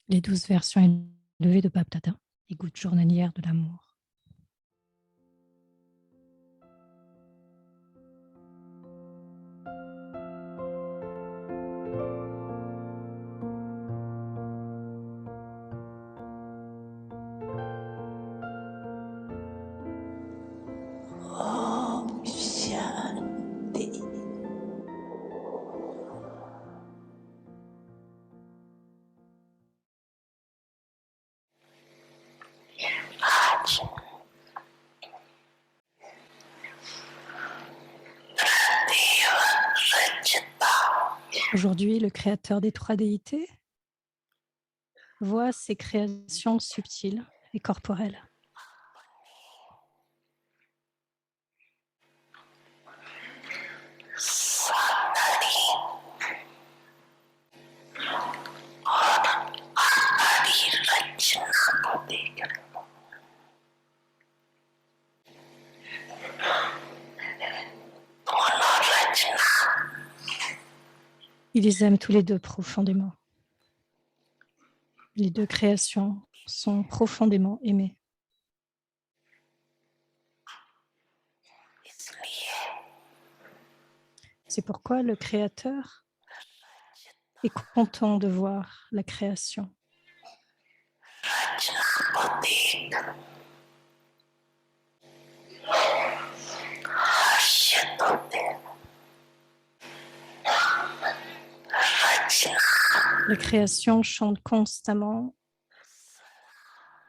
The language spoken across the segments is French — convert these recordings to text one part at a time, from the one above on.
Les 12 versions élevées de Bab Dada, les gouttes journalières de l'amour. Om Shanti. आज देव Rachita Aujourd'hui, le créateur des trois déités voit ses créations subtiles et corporelles. सानरी और आदि रचना को देकर दोनों रचना Il les aime tous les deux profondément. Les deux créations sont profondément aimées. इसलिए C'est pourquoi le créateur est content de voir la création. रचना को देख हर्षित होते रचना La création chante constamment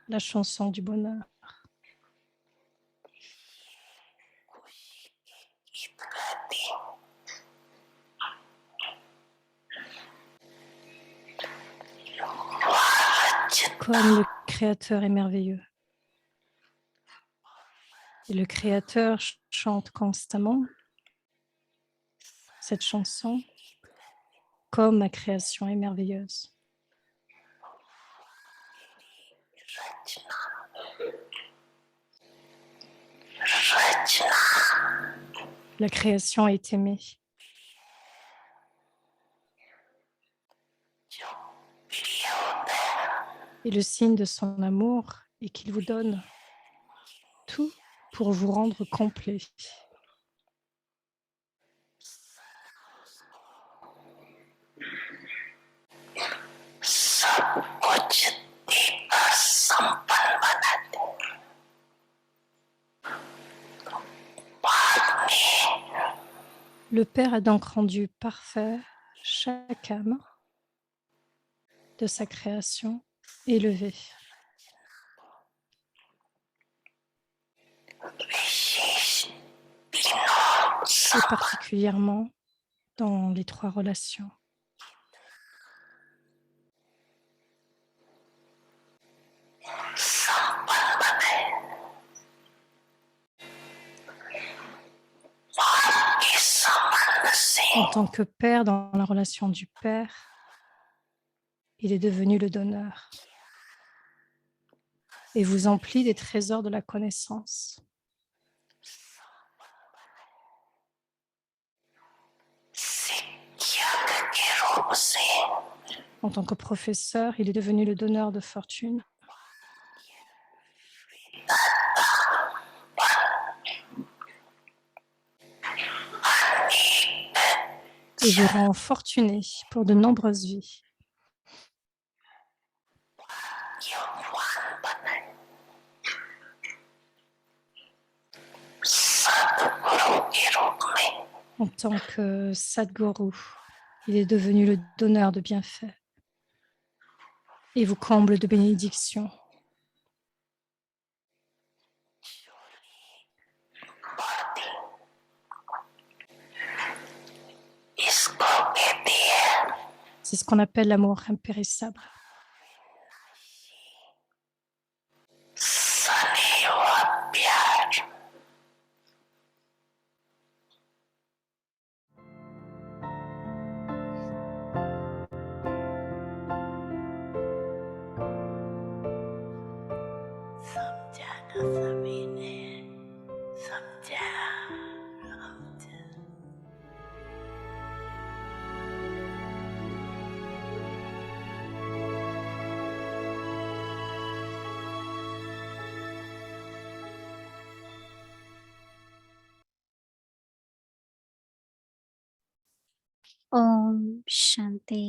la chanson du bonheur. गीत गाती Comme le créateur est merveilleux. Et le créateur chante constamment cette chanson comme ma création est merveilleuse. La création est aimée. Et le signe de son amour est qu'il vous donne tout pour vous rendre complet. सब कुछ देकर संपन्न बनाते बाद में Le Père a donc rendu parfait chaque âme de sa création élevée. विशेष तीनों Et particulièrement dans les trois relations. संपन्न बनाए और इस संबंध से En tant que Père dans la relation du Père, il est devenu le donneur et vous emplit des trésors de la connaissance. शिक्षक के रूप से En tant que professeur, il est devenu le donneur de fortune. Et vous rend fortuné pour de nombreuses vies. युवान बनाए सदगुरु के रूप में En tant que Sadhguru, il est devenu le donneur de bienfaits et vous comble de bénédictions. बढ़ती इसको कहती है C'est ce qu'on appelle l'amour impérissable. सदैव प्यार समझा ना सभी ने समझा Om Shanti.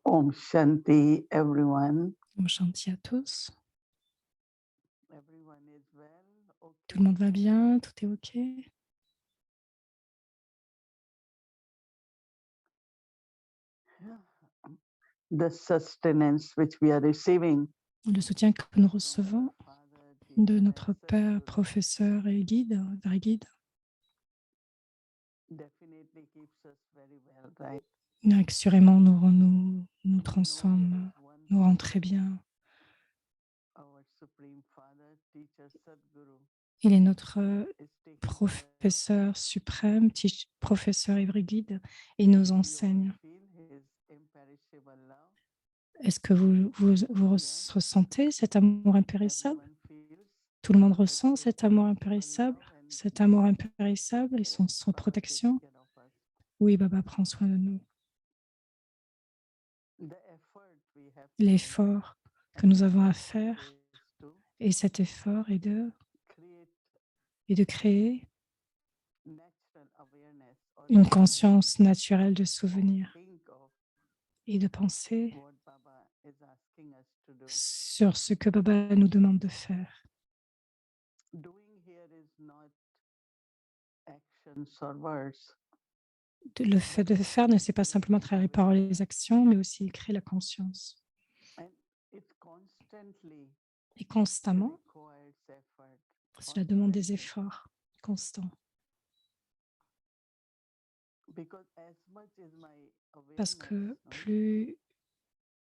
Om Shanti, everyone. Om Shanti à tous. Everyone is well. Tout le monde va bien, tout est OK. The sustenance which we are receiving Le soutien que nous recevons de notre Père, professeur et guide, vrai guide, definitely keeps us very well, right? assurément nous transforme, nous rend très bien. Our Supreme Father, Teacher Sadhguru, Il est notre is taking care of professeur suprême, professeur et vrai guide, et il nous us. You all enseigne. feel his imperishable love. Est-ce que vous ressentez cet amour impérissable? Everyone feels Tout le monde his ressent cet amour impérissable, imperishable love and cet amour impérissable et sa Baba takes protection. care of us. Oui, Baba prend soin de nous. The effort we have to L'effort que make nous avons à and faire, is to et cet effort est create de créer natural awareness or une remembrance conscience naturelle de or souvenir think of et de penser what Baba is asking us to do. sur ce que Baba nous demande de faire. Doing here is not actions or words. Le fait de faire ne c'est pas simplement travers les paroles et les actions, mais aussi créer la conscience. And it constantly Et constamment, requires effort. cela demande des constantly. efforts constants. Because as much as my Parce que awareness plus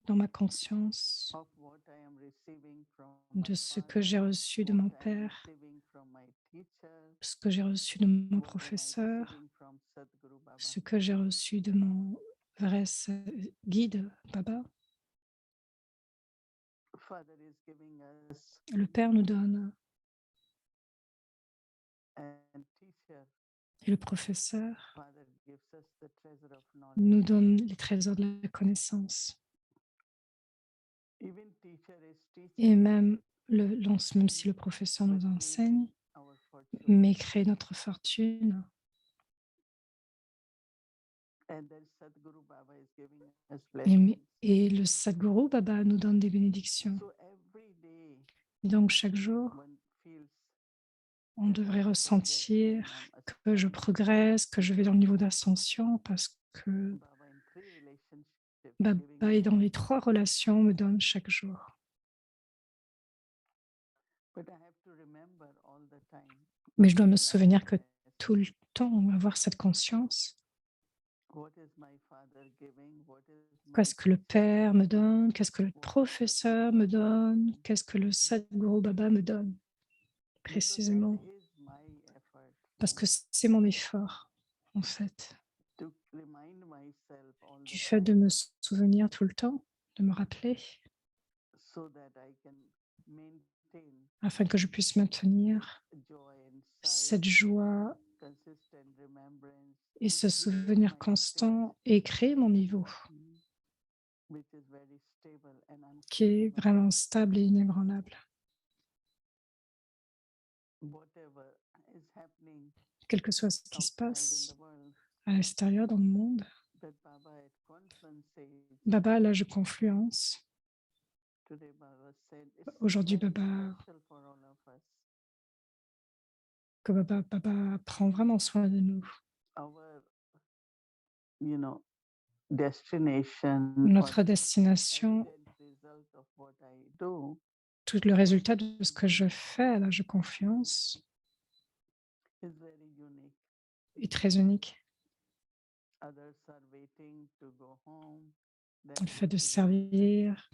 dans ma conscience of what I am receiving from de my ce que j'ai father, reçu de what mon I am Père, receiving from my teacher, ce que j'ai reçu de mon what am I professeur, receiving from Sadhguru Baba. ce que j'ai reçu de mon vrai guide, Baba, Father is giving us le Père nous donne and teacher. et le professeur Father gives us the treasure of knowledge. nous donne les trésors de la connaissance. Even teacher is Et teaching, même même si le professeur but nous creating enseigne, our fortune. mais crée notre fortune. And then Sadhguru Baba is giving us Et, blessings. et le Sadhguru Baba nous donne des bénédictions. So every day Et donc chaque jour, one feels on that devrait I'm progressing, ressentir I'm que je ascending. progresse, que je vais dans le niveau d'ascension parce que Baba in three relationships giving Baba me est dans les all. 3 relations, me donne chaque jour. But I have to remember all the time. Mais je dois me souvenir que awareness, tout le temps, avoir cette conscience. what is my father giving? What is my Qu'est-ce que le teacher Père me giving? donne? Qu'est-ce que le What is professeur Sadhguru me Baba donne? giving? Qu'est-ce que le Sadhguru Baba me donne? Because that Précisément. is my effort Parce que c'est mon effort, en fait. to remind myself all Du the fait de time me souvenir tout le temps, de me rappeler, so that I can maintain afin que je puisse maintenir joy and cette sight, joie consistent remembrance, et and ce create souvenir my constant state, et créer mon niveau, which is very stable and qui est unshakable. vraiment stable et inébranlable. Whatever is happening Quel que soit ce qui se outside in passe the world, à l'extérieur, dans le monde, that Baba at Confluence says, Baba, l'âge de confluence, today Baba said, it's aujourd'hui, very Baba, special for all of us. que Baba prend vraiment soin de nous. Our, you know, destination Notre or destination, evident result of what I do tout le résultat de ce que je fais à l'âge de confiance is very unique. est très unique. Others are waiting to go home. then Le fait de to go. servir,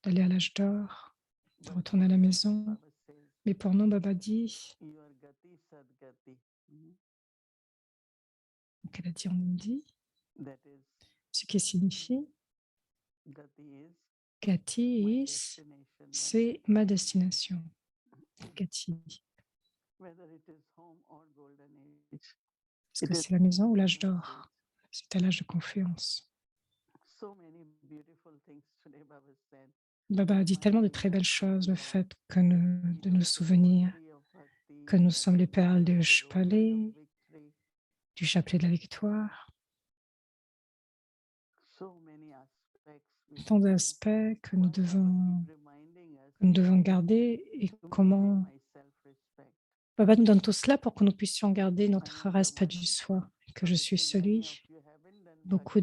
d'aller à l'âge d'or, de But retourner à la for us, maison. Baba says, Mais pour nous, Baba dit, your gati sadgati. qu'elle a dit en hindi, That is, ce qui signifie gati is Gati my is, destination. c'est ma destination. Gati. Whether it is home or golden age. Est-ce que c'est la maison ou l'âge d'or? C'est à l'âge de confiance. So many beautiful things today, Baba said. Baba a dit tellement de très belles choses, le fait que de nous souvenir que nous sommes les perles du chapelet, de la victoire, tant d'aspects que nous devons garder et comment Baba nous donne tout cela pour que nous puissions garder notre respect du soi, que je suis celui, beaucoup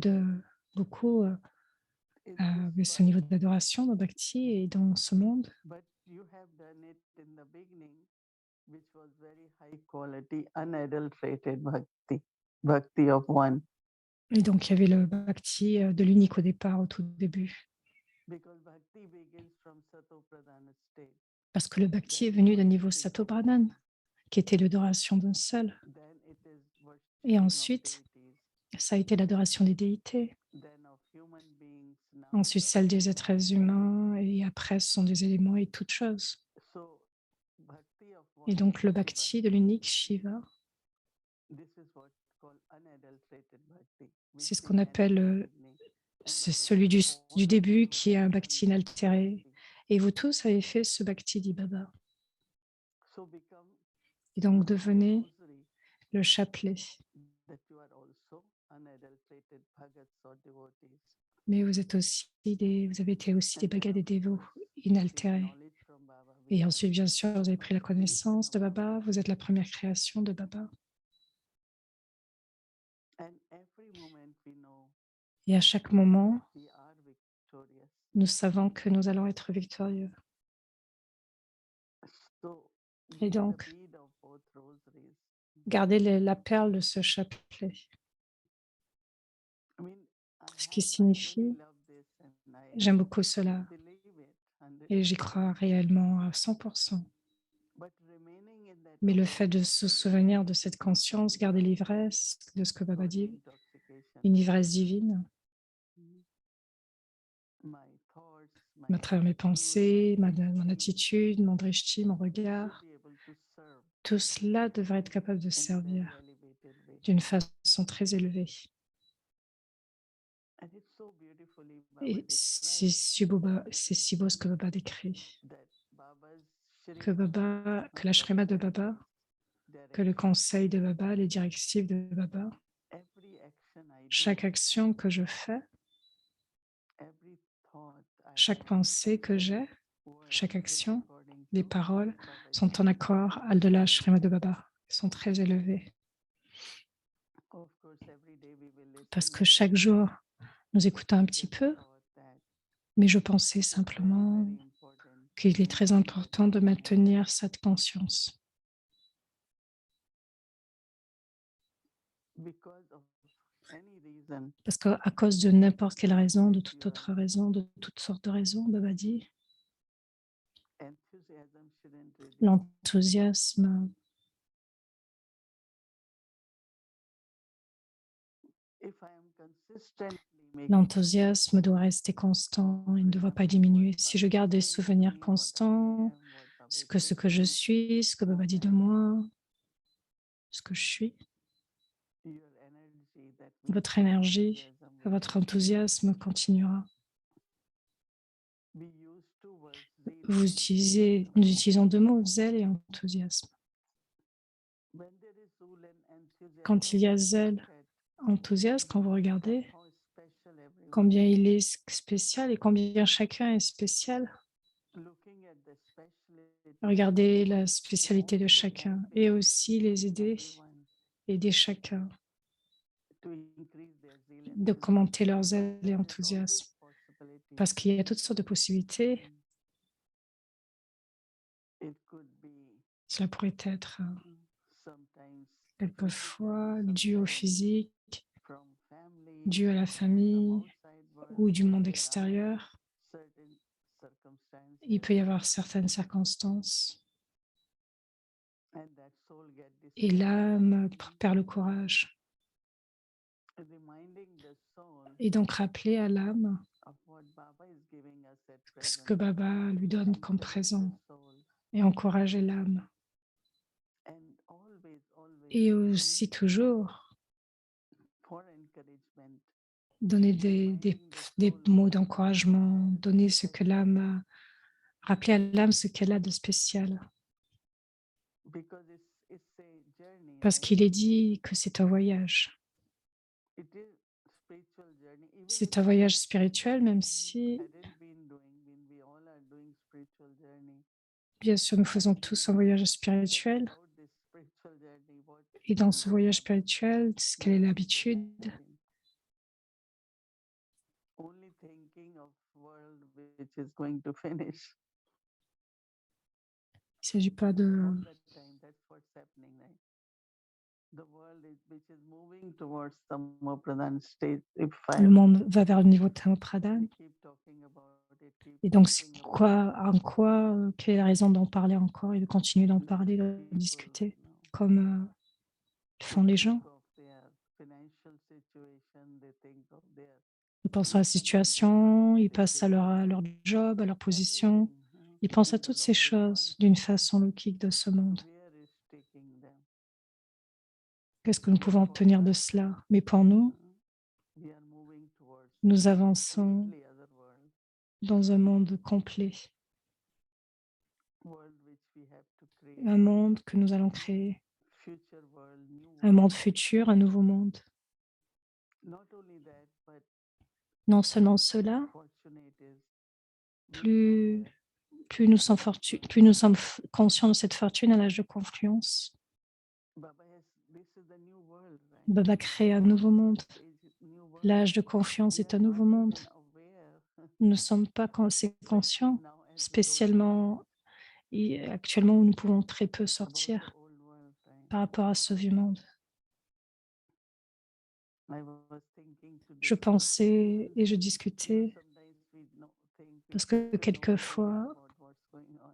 avec ce niveau d'adoration dans Bhakti et dans ce monde. But you have done it in the beginning, which was very high quality, unadulterated bhakti, bhakti of one. Et donc, il y avait le Bhakti de l'unique au départ, au tout début. Because bhakti begins from Satopradhana state. Parce que le Bhakti est venu d'un niveau Satopradhan, qui était l'adoration d'un seul. Then it is Et worshipping of ensuite, deities. ça a été l'adoration des déités. Then of human beings. Now Ensuite, of celle des everyone. êtres humains. Et après, ce sont des éléments et toutes choses. So, bhakti of Et one donc, le Shiva, Bhakti de l'unique Shiva, this is what's called unadulterated bhakti. c'est ce which qu'on began appelle, in the beginning. And c'est Baba celui said, du all of début you qui est un have Bhakti done this inaltéré. bhakti. Et vous tous avez fait ce Bhakti, dit Baba. So become Et donc, like a devenez rosary le chapelet. that you are also unadulterated bhagats or devotees. Mais vous avez été aussi des And then bhagats des of dévots course, inaltérés. knowledge from Baba, we Et are ensuite, bien sûr, vous avez pris la Baba creation connaissance de of Baba. Baba. Vous êtes la première création de Baba. And every moment we know Et à chaque moment, we are victorious. nous savons que nous allons être victorieux. So Et be the donc, bead of both rosaries. gardez la perle de ce chapelet, I mean, ce qui I signifie, really love this and j'aime beaucoup cela believe it et j'y 100%. crois réellement à 100%. But remaining in that Mais le fait de awareness se that souvenir de is cette conscience, garder l'ivresse de ce que Baba godly dit, intoxication. une ivresse divine, My thoughts, my à travers mes attitude, pensées, my mon drishti attitude, mon drishti, mon should regard, be able to serve tout cela devrait être capable de in a very servir elevated way. d'une façon très élevée. And it's so beautifully Baba Et described c'est si beau ce que Baba décrit, that Baba's que Srimad, la Shrima de the Baba, guidance, que le direction, conseil de Baba, les directives de Baba, every action I chaque do, action que je fais, every thought I chaque have, pensée que j'ai, word chaque is action, according les to paroles Baba's sont en Srimad. accord à de la Shrima de Baba, sont très élevées. Of course, every day we will listen Parce que little chaque bit. jour, nous écoutons un petit Just peu, thought that mais je pensais it is very, simplement very important qu'il to est très maintain that important de consciousness. maintenir cette conscience. Because of any reason, Parce qu'à cause de n'importe quelle raison, de toute autre raison, de toutes sortes de raisons, Baba dit, enthusiasm shouldn't reduce. l'enthousiasme, If I am consistently making l'enthousiasme doit rester constant, il ne doit pas diminuer. Si je garde des souvenirs constants, ce que je suis, ce que Baba dit de moi, ce que je suis, your energy, that means votre énergie, enthusiasm will votre continue. enthousiasme continuera. We use two words, zeal Nous and enthusiasm. utilisons deux mots, zèle et enthousiasme. When there is zeal and enthusiasm, Quand il y a zèle, look at enthousiasme, quand vous regardez how special everyone combien is. il est spécial et combien chacun est spécial, Looking at the speciality regardez of la everyone, spécialité de also chacun helping et aussi les aider, everyone aider chacun to increase their zeal and de commenter leur enthusiasm. zèle et There is enthousiasme. always possibility. Parce qu'il y a toutes sortes de possibilités. It could be Cela pourrait être sometimes quelquefois physical, dû au sometimes physique, from family, dû à la sometimes from famille outside world. ou du monde There are extérieur. certain circumstances Il peut y avoir certaines circonstances and that soul get this et courage. l'âme perd le courage. Reminding the soul Et donc rappeler à l'âme of what Baba is giving us at ce present. que Baba lui donne comme Encourage présent the soul. et encourager l'âme. And always, always Et looking aussi toujours for encouragement donner des mots d'encouragement, donner ce que l'âme a, rappeler à l'âme ce qu'elle a de spécial. because it's a journey, Parce right? qu'il est dit que c'est un voyage. It is spiritual journey. Even C'est if un voyage we spirituel, même si, hadn't been doing, when we all are doing spiritual journey, bien sûr, nous faisons and tous un voyage spirituel. about this spiritual journey, Et dans ce what voyage habit spirituel, quelle est we are l'habitude? having? Only thinking of world which is going to finish. Il ne s'agit pas de... All that time, that's what's happening, right? The world which is moving towards Tamo Pradhan state. If I Le monde va vers le niveau de Tamo Pradhan. we keep talking about it, keep Et donc, c'est thinking quoi, en quoi, quelle est la raison d'en parler encore et de continuer d'en about parler, de people, discuter, you know, comme font les gens? think of their financial situation, they think of their Ils pensent à la situation, ils passent à leur job, à leur position. everything, Ils pensent à in the toutes ces local world. choses d'une façon logique de ce monde. Where is taking them? Qu'est-ce que nous pouvons For obtenir de us, cela? Mais pour nous, we are moving towards nous avançons completely other world, dans un monde complet, world which we have to un create, monde que nous allons créer, future world, new un world. monde futur, un nouveau monde. Not only that, but Non seulement cela, fortunate is we all plus, have plus nous sommes conscients de cette fortune à l'âge de confluence, Baba has, this is the new world, right? Baba crée un nouveau monde. New world. L'âge de confiance We est are un nouveau not monde. even aware, Nous ne sommes pas assez conscients, now as we told spécialement et actuellement où nous pouvons très peu about the sortir old world, right? par rapport à ce vieux monde. I was thinking to Je discuss, pensais et je you know, discutais sometimes we think parce we que should know quelquefois, about what's going on.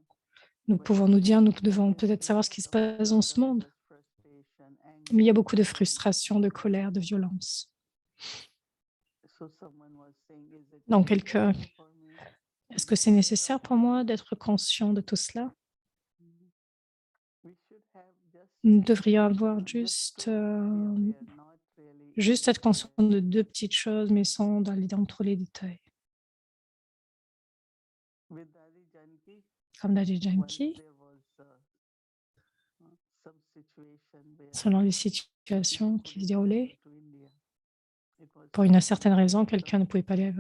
nous pouvons nous dire, nous devons peut-être savoir ce qui se passe dans ce monde. Frustration, Mais il y a anger. beaucoup de frustration, de colère, de violence. So someone was saying, is it Donc, quelqu'un, necessary for me to est-ce be que c'est aware nécessaire of pour all moi this? d'être conscient de tout cela? We should have just Nous devrions avoir just juste, to be aware, not really in juste être conscient detail. de deux petites choses, mais sans aller dans trop les détails. With Dadi Janki, Comme Daddy once Janki, there was some situation where selon les people situations qui se couldn't travel déroulaient, to India. It was pour une some certaine raison, quelqu'un ne pouvait pas aller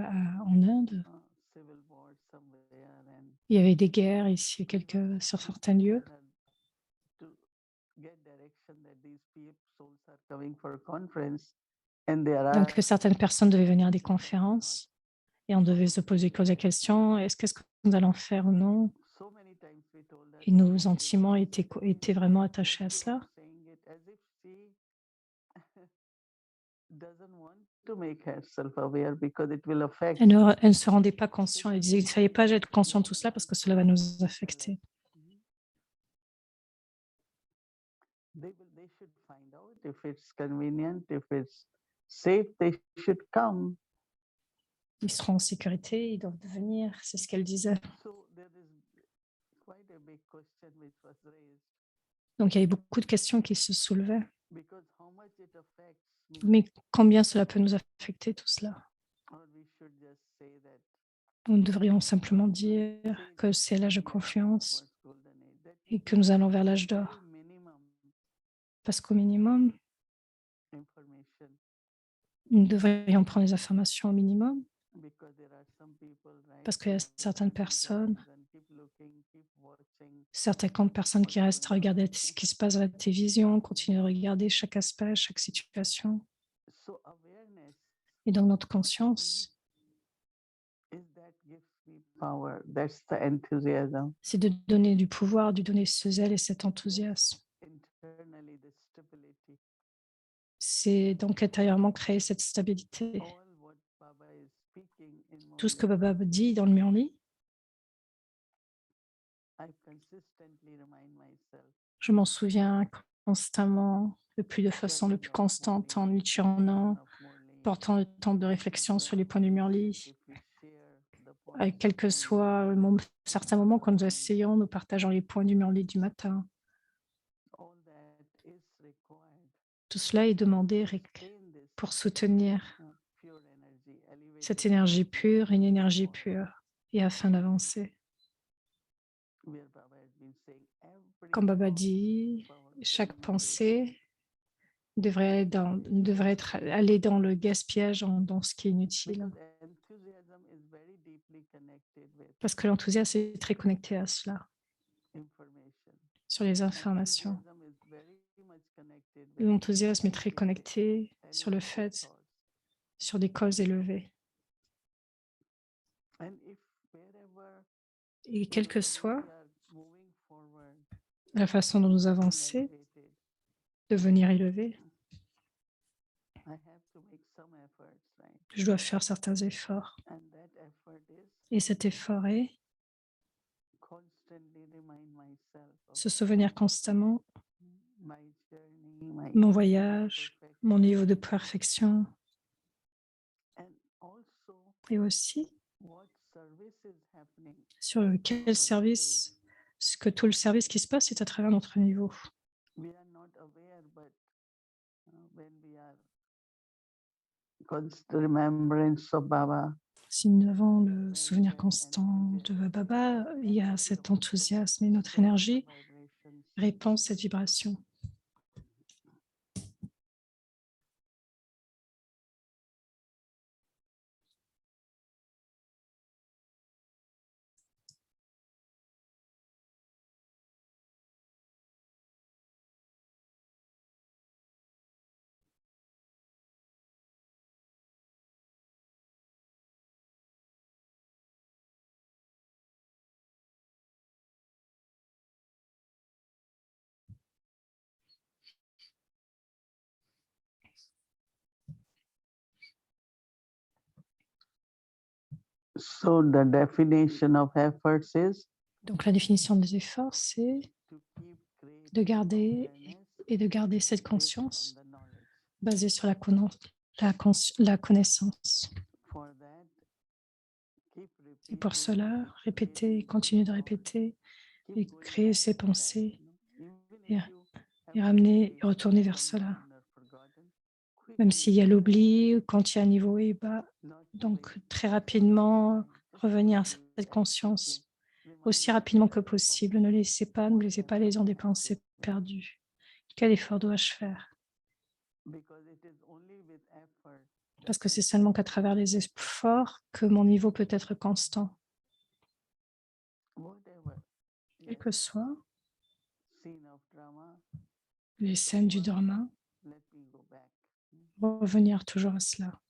en Inde. civil war somewhere, and Il y avait des guerres ici et sur certains lieux. to get direction that these souls are coming for a conference, and they are Donc, certaines personnes devaient venir à des conférences et on devait se poser la question, qu'est-ce que nous allons faire ou non? so many times we told her, Et nos sentiments étaient vraiment attachés à she cela. was saying it as if she doesn't want to make herself aware because it will affect. Elle ne se rendait pas consciente. Elle disait, il ne fallait pas être conscient de tout cela parce que cela va nous affecter. They should find out if it's convenient, if it's safe, they should come. Ils seront en sécurité, ils doivent venir, c'est ce qu'elle disait. So there is quite a big question which was raised Donc, il y avait beaucoup de questions qui se soulevaient. because how much it affects me, Mais combien cela peut nous affecter, tout cela? or we should just say that Nous devrions simplement dire que c'est l'âge de confiance et que nous allons vers l'âge d'or. minimum Parce qu'au minimum, information nous devrions prendre les informations au minimum because there are some people, right, parce qu'il y a who certaines keep personnes, and keep looking, keep watching. certaines personnes qui restent à regarder ce qui se passe à la télévision, continuent de regarder chaque aspect, chaque situation. So awareness Et dans notre conscience, is that gives me power. That's the enthusiasm. c'est de donner du pouvoir, de donner ce zèle et cet enthousiasme. Internally, the stability. C'est donc intérieurement créer cette stabilité. All what Baba is speaking in Tout ce que Murli, Baba dit dans le Murli, I consistently remind myself. je m'en souviens constamment, de façon le plus constante, en éternant, portant le temps de réflexion sur les points du Murli. Quel que soit certains moments quand nous essayons, nous partageons les points du Murli du matin. Tout cela est demandé pour soutenir cette énergie pure, une énergie pure, et afin d'avancer. Comme Baba dit, chaque pensée devrait aller dans le gaspillage, dans ce qui est inutile. Parce que l'enthousiasme est très connecté à cela, sur les informations. L'enthousiasme est très connecté sur le fait, sur des causes élevées. Et quelle que soit la façon dont nous avançons, devenir élevé, je dois faire certains efforts. Et cet effort est se souvenir constamment mon voyage, mon niveau de perfection, et aussi sur quel service, ce que tout le service qui se passe est à travers notre niveau. Si nous avons le souvenir constant de Baba, il y a cet enthousiasme et notre énergie répand cette vibration. So the definition of efforts is Donc la définition des efforts, c'est de garder cette conscience basée sur la connaissance. Et pour cela, répéter, continuer de répéter et créer ces pensées et ramener et retourner vers cela. Même s'il y a l'oubli, quand il y a un niveau bas, donc très rapidement revenir à cette conscience aussi rapidement que possible. Ne laissez pas les gens des pensées perdues. Quel effort dois-je faire? Parce que c'est seulement qu'à travers les efforts que mon niveau peut être constant. Quel que soit les scènes du dharma, revenir toujours à cela.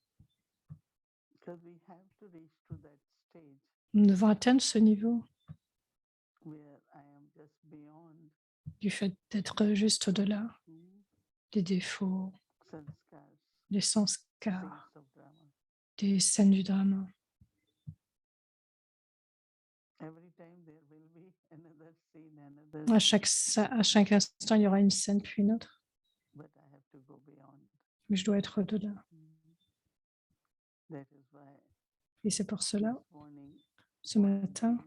Nous devons atteindre ce niveau du fait d'être juste au-delà des défauts, des sanskars, des scènes du drama. À chaque instant, il y aura une scène puis une autre. Mais je dois être au-delà. Et c'est pour cela, ce matin,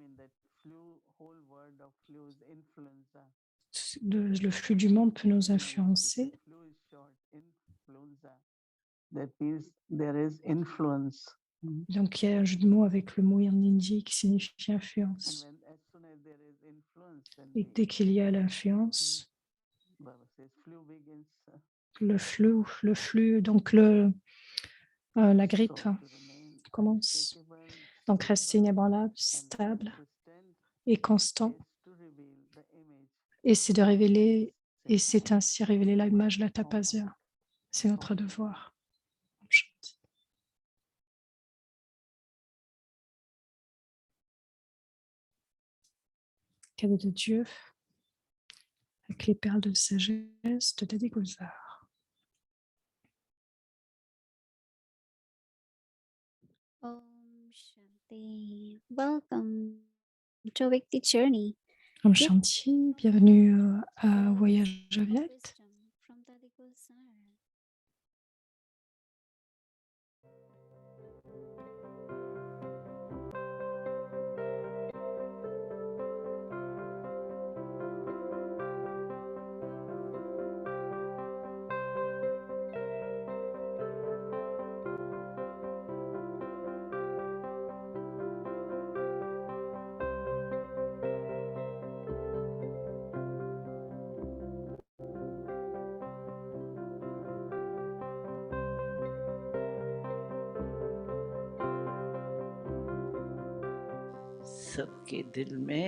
le flux du monde peut nous influencer. Donc, il y a un jeu de mots avec le mot en hindi qui signifie influence. Et dès qu'il y a l'influence, le flux, donc la grippe commence. Donc, rester inébranlable, stable et constant. Et c'est de révéler, et c'est ainsi révéler l'image de la Tapasya. C'est notre devoir. Cadeau de Dieu, avec les perles de sagesse de Daddy Gulzar. Om Shanti. Welcome to Vikti Journey. Om Shanti, bienvenue à Voyage Aviette. From Daddy Gulzar. सबके दिल में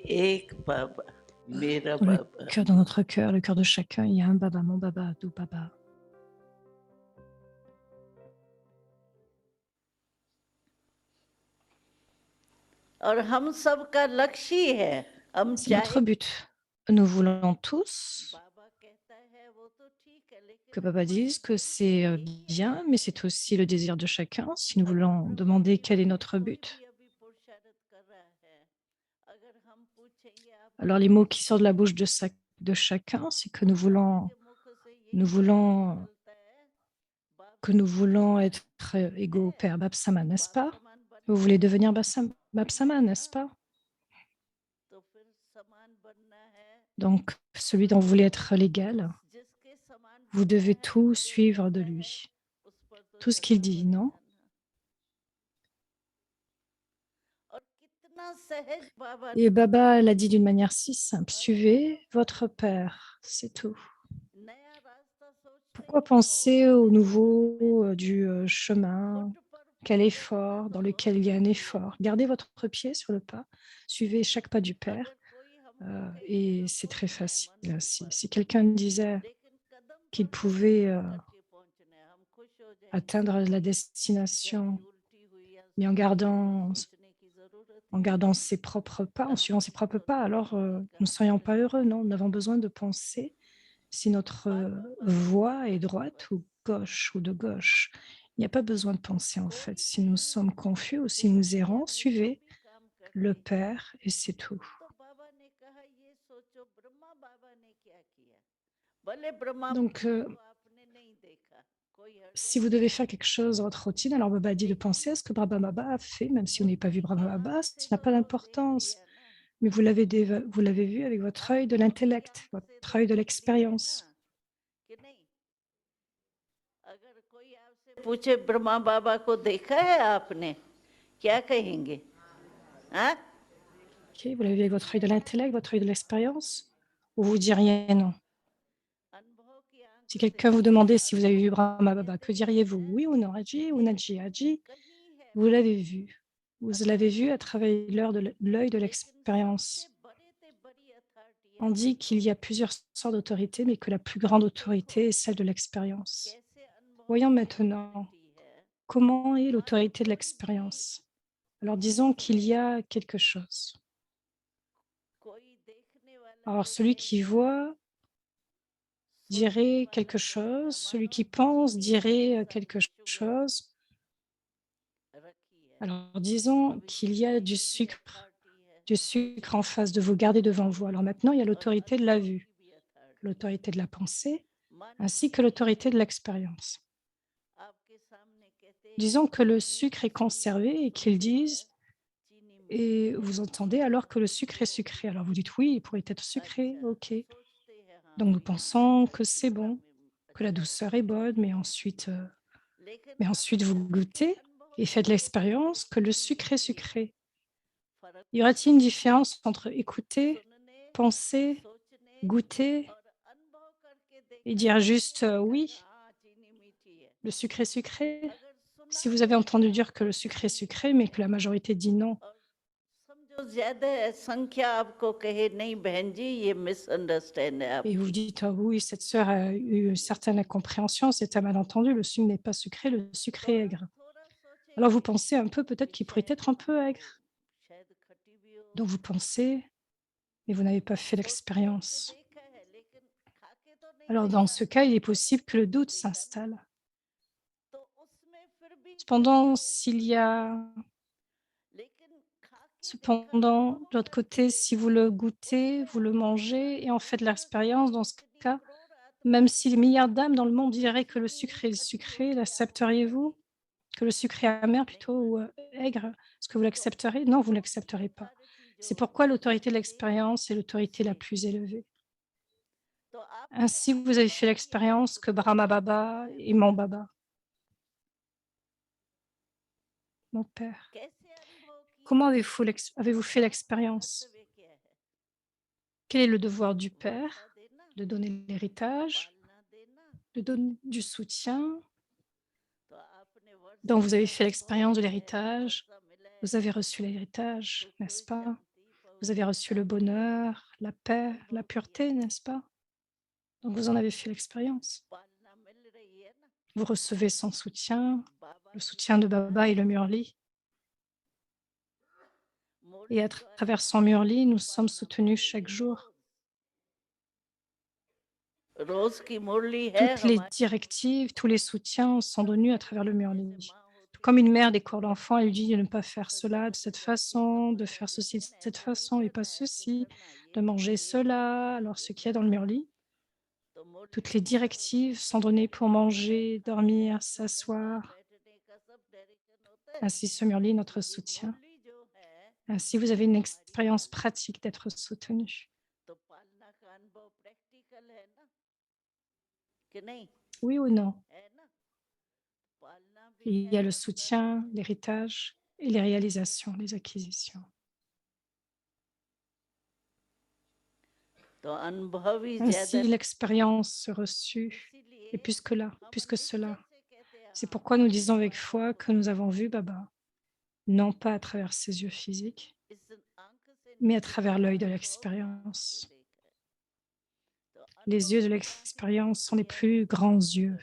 एक बाबा, मेरा Dans le Baba. cœur, dans notre cœur, le cœur de chacun, il y a un Baba, mon Baba, d'où Baba. और हम सबका लक्ष्य ही है, हम C'est चाहे notre but. Nous voulons tous बाबा कहता है वो तो ठीक है, लेकिन que Baba dise que c'est bien, mais c'est aussi le désir de chacun. Si nous voulons demander quel est notre but, alors les mots qui sortent de la bouche de chacun, c'est que nous voulons que nous voulons être égaux au Père Bapsama, n'est-ce pas? Vous voulez devenir Bapsama, n'est-ce pas? Donc, celui dont vous voulez être l'égal, vous devez tout suivre de lui. Tout ce qu'il dit, non? Et Baba l'a dit d'une manière si simple, suivez votre Père, c'est tout. Pourquoi penser au nouveau du chemin? Quel effort dans lequel il y a un effort? Gardez votre pied sur le pas, suivez chaque pas du Père et c'est très facile. Si quelqu'un disait qu'il pouvait atteindre la destination, mais en gardant ses propres pas, en suivant ses propres pas, alors nous ne serions pas heureux, non? Nous avons besoin de penser si notre voie est droite ou gauche ou de gauche. Il n'y a pas besoin de penser en fait. Si nous sommes confus ou si nous errons, suivez le Père et c'est tout. Donc, si vous devez faire quelque chose dans votre routine, alors Baba dit de penser à ce que Brahma Baba a fait, même si vous n'avez pas vu Brahma Baba, ça n'a pas d'importance. Mais vous l'avez vu avec votre œil de l'intellect, votre œil de l'expérience. पूछे ब्रह्मा बाबा को देखा है आपने, क्या कहेंगे? हाँ? Okay, vous l'avez vu avec votre œil de l'intellect, votre œil de l'expérience, ou vous diriez non? Si quelqu'un vous demandait si vous avez vu Brahma Baba, que diriez-vous? Oui ou non? Aji ou Naji? Aji, vous l'avez vu. Vous l'avez vu à travers l'œil de l'expérience. On dit qu'il y a plusieurs sortes d'autorités, mais que la plus grande autorité est celle de l'expérience. Voyons maintenant comment est l'autorité de l'expérience. Alors disons qu'il y a quelque chose. Alors celui qui voit dirait quelque chose, celui qui pense dirait quelque chose. Alors disons qu'il y a du sucre en face de vous, gardez devant vous. Alors maintenant, il y a l'autorité de la vue, l'autorité de la pensée, ainsi que l'autorité de l'expérience. Disons que le sucre est conservé et qu'ils disent, et vous entendez alors que le sucre est sucré. Alors vous dites oui, il pourrait être sucré, ok. Donc nous pensons que c'est bon, que la douceur est bonne, mais ensuite vous goûtez et faites l'expérience que le sucre est sucré. Y aura-t-il une différence entre écouter, penser, goûter et dire juste oui, le sucre est sucré? Si vous avez entendu dire que le sucre est sucré, mais que la majorité dit non, et vous dites ah oui, cette sœur a eu une certaine incompréhension, c'est un malentendu, le sucre n'est pas sucré, le sucre est aigre. Alors vous pensez un peu, peut-être qu'il pourrait être un peu aigre. Donc vous pensez, mais vous n'avez pas fait l'expérience. Alors dans ce cas, il est possible que le doute s'installe. Cependant, Cependant, de l'autre côté, si vous le goûtez, vous le mangez et en faites l'expérience, dans ce cas, même si les milliards d'âmes dans le monde diraient que le sucre est sucré, l'accepteriez-vous? Que le sucre est amer plutôt ou aigre, est-ce que vous l'accepterez? Non, vous ne l'accepterez pas. C'est pourquoi l'autorité de l'expérience est l'autorité la plus élevée. Ainsi, vous avez fait l'expérience que Brahma Baba est mon Baba, mon Père. Comment avez-vous fait l'expérience? Quel est le devoir du Père? De donner l'héritage, de donner du soutien. Donc, vous avez fait l'expérience de l'héritage Vous avez reçu l'héritage, n'est-ce pas? Vous avez reçu le bonheur, la paix, la pureté, n'est-ce pas? Donc vous en avez fait l'expérience. Vous recevez son soutien, le soutien de Baba et le Murli. Et à travers son Murli, nous sommes soutenus chaque jour. Toutes les directives, tous les soutiens sont donnés à travers le Murli. Comme une mère des cours d'enfants, elle dit de ne pas faire cela de cette façon, de faire ceci de cette façon et pas ceci, de manger cela. Alors ce qu'il y a dans le Murli, toutes les directives sont données pour manger, dormir, s'asseoir. Ainsi ce Murli est notre soutien. Ainsi vous avez une expérience pratique d'être soutenu. Oui ou non? Il y a le soutien, l'héritage et les réalisations, les acquisitions. Ainsi, l'expérience reçue est plus que cela. C'est pourquoi nous disons avec foi que nous avons vu Baba, non pas à travers ses yeux physiques, mais à travers l'œil de l'expérience. Les yeux de l'expérience sont les plus grands yeux.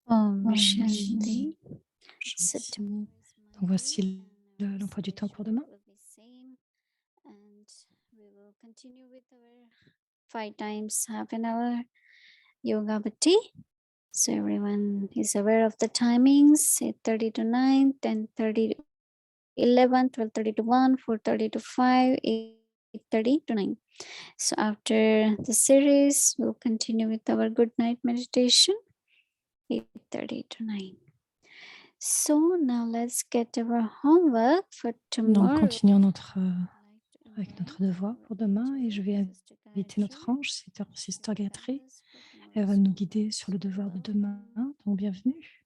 Om Om Shanti. Shanti. Donc voici l'emploi du temps pour demain. And we will continue with our 5 times half an hour yoga bhakti. So everyone is aware of the timings: 8:30 to 9, 10:30 to 11, 12:30 to 1, 4:30 to 5, 8:30 to 9. So after the series, we'll continue with our good night meditation, 8:30 to 9. So now let's get our homework for Donc tomorrow. continuons avec notre devoir pour demain et je vais inviter notre ange, Sister Gayatri. Elle va nous guider sur le devoir de demain. Donc bienvenue.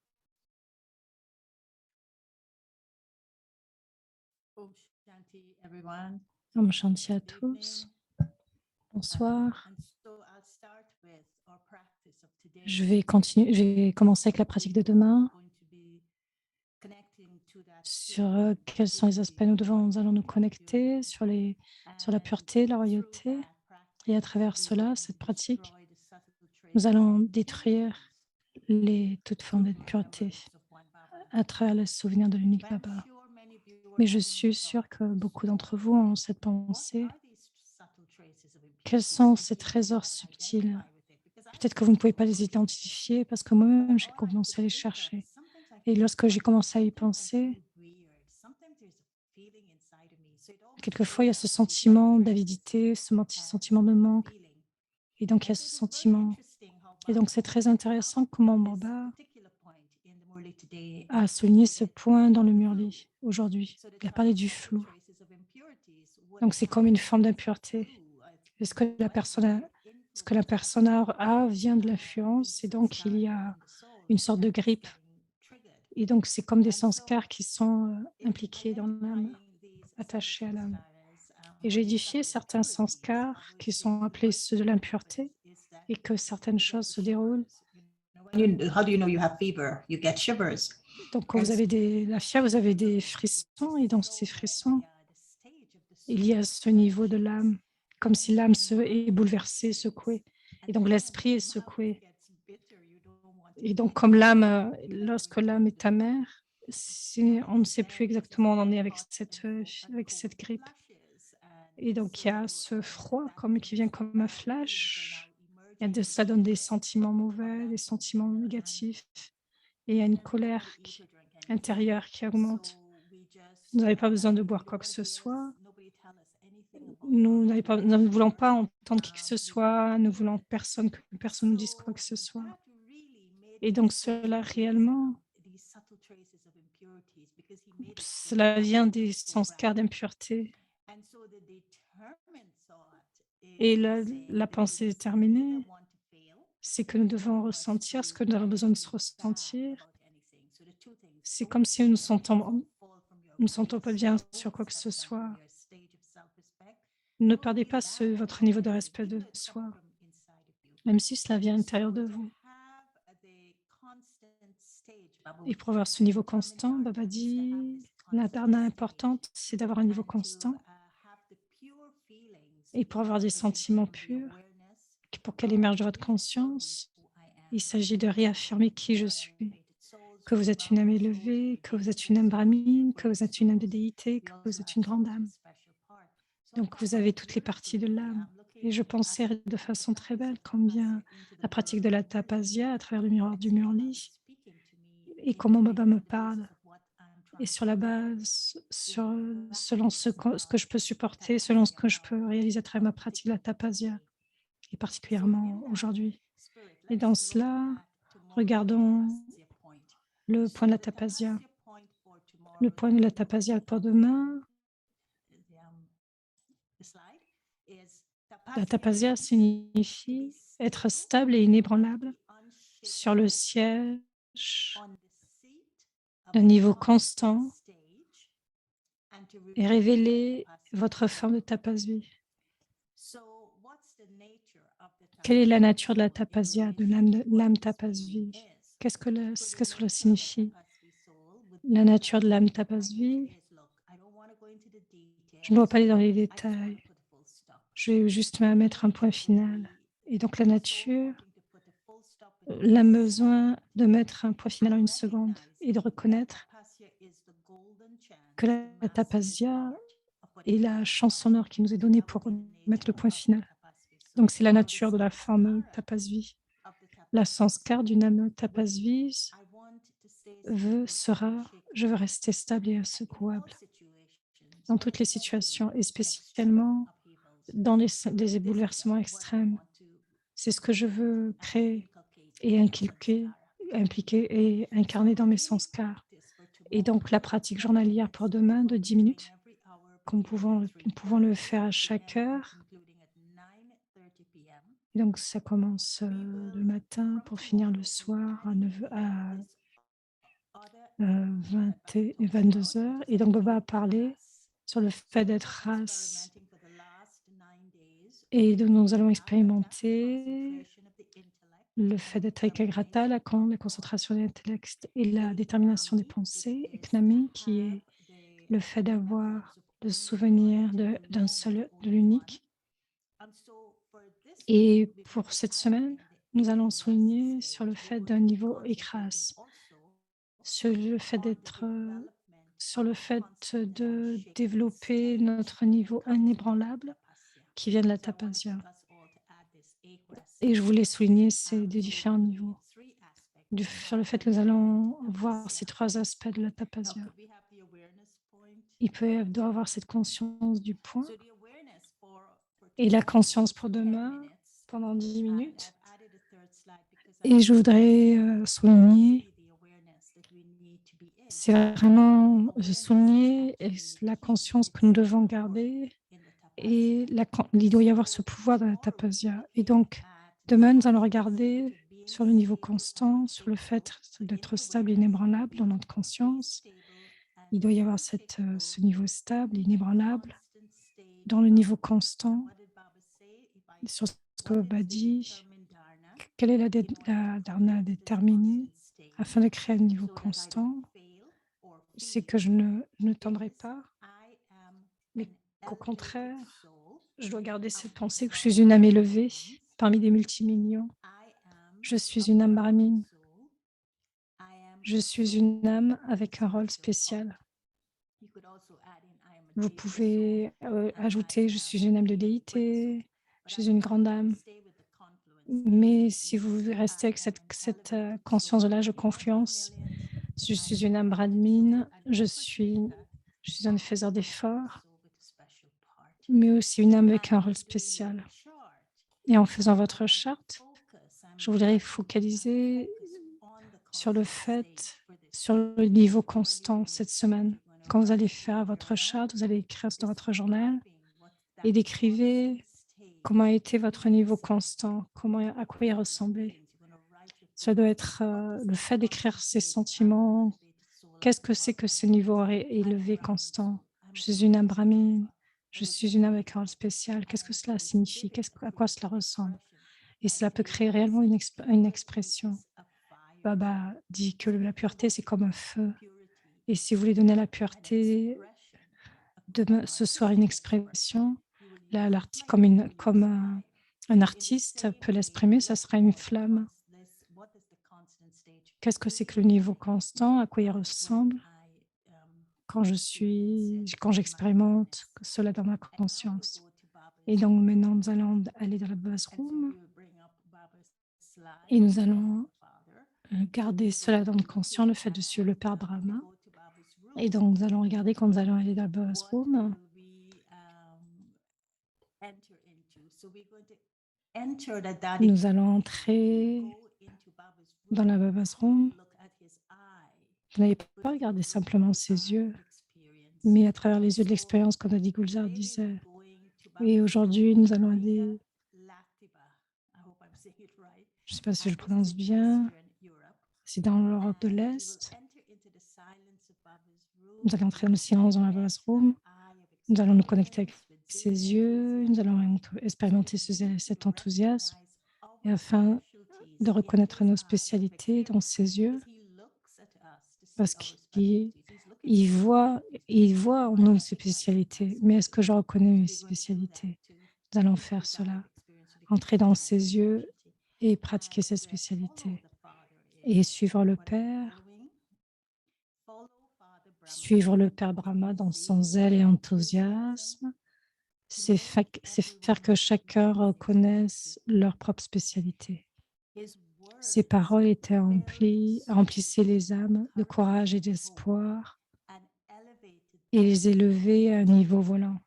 Om Shanti à tous. Bonsoir. Je vais commencer avec la pratique de demain sur quels sont les aspects nous allons nous connecter, sur la pureté, la royauté. Et à travers cela, cette pratique, nous allons détruire toutes formes d'impureté à travers le souvenir de l'unique Baba. Mais je suis sûre que beaucoup d'entre vous ont cette pensée. Quels sont ces trésors subtils? Peut-être que vous ne pouvez pas les identifier parce que moi-même, j'ai commencé à les chercher. Et lorsque j'ai commencé à y penser, quelquefois, il y a ce sentiment d'avidité, ce sentiment de manque. Et donc, il y a ce sentiment. Et donc, c'est très intéressant comment Baba a souligné ce point dans le Murli aujourd'hui. Il a parlé du flou. Donc, c'est comme une forme d'impureté. Ce que la personne a vient de l'influence et donc il y a une sorte de grippe. Et donc, c'est comme des sanskars qui sont impliqués dans l'âme, attachés à l'âme. Et j'ai édifié certains sanskars qui sont appelés ceux de l'impureté et que certaines choses se déroulent. How do you know you have fever? You get shivers. Donc, quand vous avez la fièvre, vous avez des frissons et dans ces frissons, il y a ce niveau de l'âme, comme si l'âme est bouleversée, secouée. Et donc, l'esprit est secoué. Et donc, comme lorsque l'âme est amère, on ne sait plus exactement où on en est avec cette grippe. Et donc, il y a ce froid qui vient comme un flash. Ça donne des sentiments mauvais, des sentiments négatifs. Et il y a une colère intérieure qui augmente. Vous n'avez pas besoin de boire quoi que ce soit. Nous ne voulons pas entendre qui que ce soit, ne voulons que personne nous dise quoi que ce soit. Et donc cela réellement, cela vient des sanskars d'impureté. Et la pensée déterminée, c'est que nous devons ressentir ce que nous avons besoin de se ressentir. C'est comme si nous ne sentons pas bien sur quoi que ce soit. Ne perdez pas votre niveau de respect de soi, même si cela vient à l'intérieur de vous. Et pour avoir ce niveau constant, Baba dit, la dharana importante, c'est d'avoir un niveau constant. Et pour avoir des sentiments purs, pour qu'elle émerge de votre conscience, il s'agit de réaffirmer qui je suis, que vous êtes une âme élevée, que vous êtes une âme brahmine, que vous êtes une âme de déité, que vous êtes une grande âme. Donc vous avez toutes les parties de l'âme. Et je pensais de façon très belle combien la pratique de la tapasya à travers le miroir du Murli et comment Baba me parle. Et sur la base, selon ce que je peux supporter, selon ce que je peux réaliser à travers ma pratique de la tapasya, et particulièrement aujourd'hui. Et dans cela, regardons le point de la tapasya. Le point de la tapasya pour demain, la tapasya signifie être stable et inébranlable sur le siège d'un niveau constant et révéler votre forme de tapasya. Quelle est la nature de la tapasya, de l'âme tapasya? Qu'est-ce que cela signifie? La nature de l'âme tapasya, je ne dois pas aller dans les détails. Je vais juste mettre un point final. Et donc la nature, l'âme a besoin de mettre un point final en une seconde et de reconnaître que la tapasya est la chance sonore qui nous est donnée pour mettre le point final. Donc c'est la nature de la forme tapasya. La sanskar d'une âme tapasya sera « je veux rester stable et insecouable » dans toutes les situations et spécialement dans les bouleversements extrêmes. C'est ce que je veux créer et impliquer et incarner dans mes sanskars. Et donc la pratique journalière pour demain de 10 minutes, nous pouvons le faire à chaque heure. Et donc ça commence le matin pour finir le soir à 22 heures. Et donc Baba a parlé sur le fait d'être race. Et nous allons expérimenter le fait d'être ekagrata, la concentration de l'intellect et la détermination des pensées, et knami, qui est le fait d'avoir le souvenir d'un seul, de l'unique. Et pour cette semaine, nous allons souligner sur le fait d'un niveau écrase, sur le fait de développer notre niveau inébranlable qui vient de la tapasya. Et je voulais souligner ces différents niveaux, sur le fait que nous allons voir ces 3 aspects de la tapasya. Il doit avoir cette conscience du point et la conscience pour demain pendant 10 minutes. Et je voudrais souligner, c'est vraiment souligner la conscience que nous devons garder et il doit y avoir ce pouvoir de la tapasya. Et donc, demain, nous allons regarder sur le niveau constant, sur le fait d'être stable et inébranlable dans notre conscience. Il doit y avoir ce niveau stable, inébranlable, dans le niveau constant, sur ce que Baba dit. Quelle est la dharana déterminée afin de créer un niveau constant? C'est que je ne tendrai pas, mais qu'au contraire, je dois garder cette pensée que je suis une âme élevée parmi des multimillions. Je suis une âme brahmine. Je suis une âme avec un rôle spécial. Vous pouvez ajouter « Je suis une âme de déité, je suis une grande âme ». Mais si vous restez avec cette conscience de l'âge de confluence, je suis une âme Brahmine, je suis un faiseur d'efforts, mais aussi une âme avec un rôle spécial. Et en faisant votre charte, je voudrais focaliser sur le fait, sur le niveau constant cette semaine. Quand vous allez faire votre charte, vous allez écrire dans votre journal et décrivez comment a été votre niveau constant, à quoi il ressemblait. Ça doit être le fait d'écrire ses sentiments. Qu'est-ce que c'est que ce niveau élevé, constant? Je suis une âme brahmine, je suis une âme avec un rôle spécial. Qu'est-ce que cela signifie? À quoi cela ressemble? Et cela peut créer réellement une expression. Baba dit que la pureté, c'est comme un feu. Et si vous voulez donner la pureté, ce soir une expression, comme un artiste peut l'exprimer, ça sera une flamme. Qu'est-ce que c'est que le niveau constant? À quoi il ressemble quand j'expérimente cela dans ma conscience? Et donc maintenant, nous allons aller dans la base room et nous allons garder cela dans le conscient, le fait de suivre le Père Brahma. Et donc, nous allons regarder quand nous allons aller dans la base room. Nous allons entrer dans la Baba's Room. Vous n'allez pas regarder simplement ses yeux, mais à travers les yeux de l'expérience, comme Adi Gulzar disait. Et aujourd'hui, nous allons aller, je ne sais pas si je le prononce bien, c'est dans l'Europe de l'Est. Nous allons entrer dans le silence dans la Baba's Room. Nous allons nous connecter avec ses yeux, nous allons expérimenter cet enthousiasme et afin de reconnaître nos spécialités dans ses yeux, parce qu'il voit en nous nos spécialités. Mais est-ce que je reconnais mes spécialités? Nous allons faire cela, entrer dans ses yeux et pratiquer cette spécialité et suivre le Père Brahma dans son zèle et enthousiasme. C'est faire que chacun reconnaisse leur propre spécialité. Ces paroles remplissaient les âmes de courage et d'espoir et les élevaient à un niveau volant.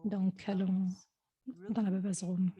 Donc, allons dans la Baba's Room.